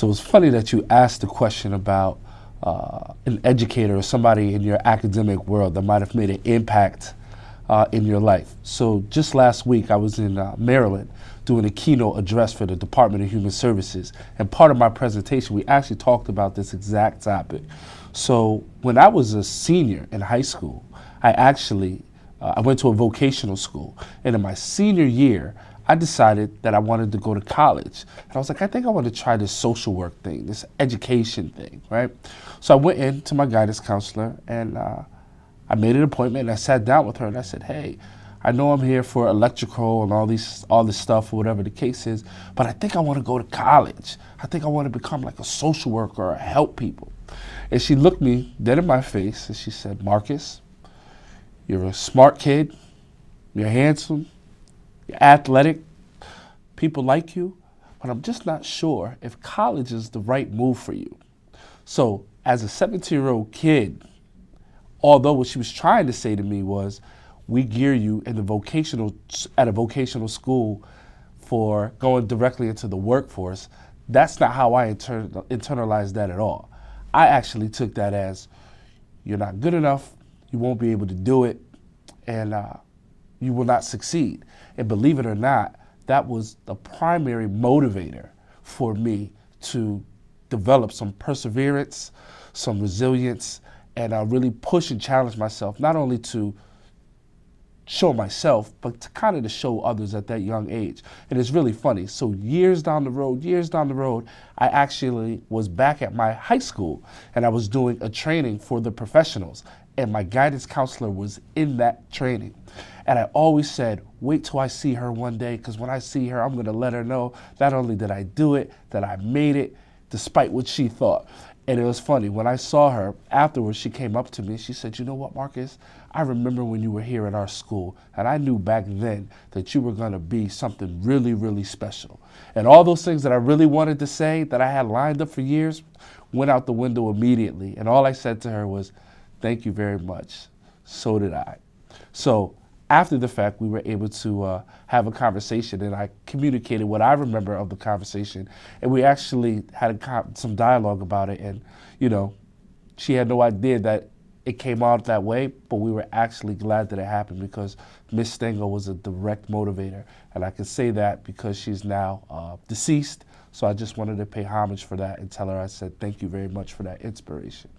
So it's funny that you asked the question about an educator or somebody in your academic world that might have made an impact in your life. So just last week I was in Maryland doing a keynote address for the Department of Human Services, and part of my presentation we actually talked about this exact topic. So when I was a senior in high school, I went to a vocational school, and in my senior year I decided that I wanted to go to college. And I was like, I think I want to try this social work thing, this education thing, right? So I went in to my guidance counselor, and I made an appointment, and I sat down with her, and I said, hey, I know I'm here for electrical and all this stuff or whatever the case is, but I think I want to go to college. I think I want to become like a social worker or help people. And she looked me dead in my face, and she said, Marcus, you're a smart kid, you're handsome, you're athletic, people like you, but I'm just not sure if college is the right move for you. So as a 17-year-old kid, although what she was trying to say to me was, we gear you at a vocational school for going directly into the workforce, that's not how I internalized that at all. I actually took that as, you're not good enough, you won't be able to do it, and you will not succeed. And believe it or not, that was the primary motivator for me to develop some perseverance, some resilience, and really push and challenge myself, not only to show myself, but to kind of to show others at that young age. And it's really funny. So years down the road, I actually was back at my high school, and I was doing a training for the professionals, and my guidance counselor was in that training. And I always said, wait till I see her one day, because when I see her, I'm going to let her know not only did I do it, that I made it, despite what she thought. And it was funny, when I saw her afterwards, she came up to me, she said, you know what, Marcus, I remember when you were here at our school, and I knew back then that you were going to be something really, really special. And all those things that I really wanted to say, that I had lined up for years, went out the window immediately. And all I said to her was, thank you very much. So did I. So after the fact, we were able to have a conversation, and I communicated what I remember of the conversation, and we actually had some dialogue about it. And she had no idea that it came out that way, but we were actually glad that it happened, because Miss Stango was a direct motivator, and I can say that because she's now deceased. So I just wanted to pay homage for that and tell her, I said, thank you very much for that inspiration.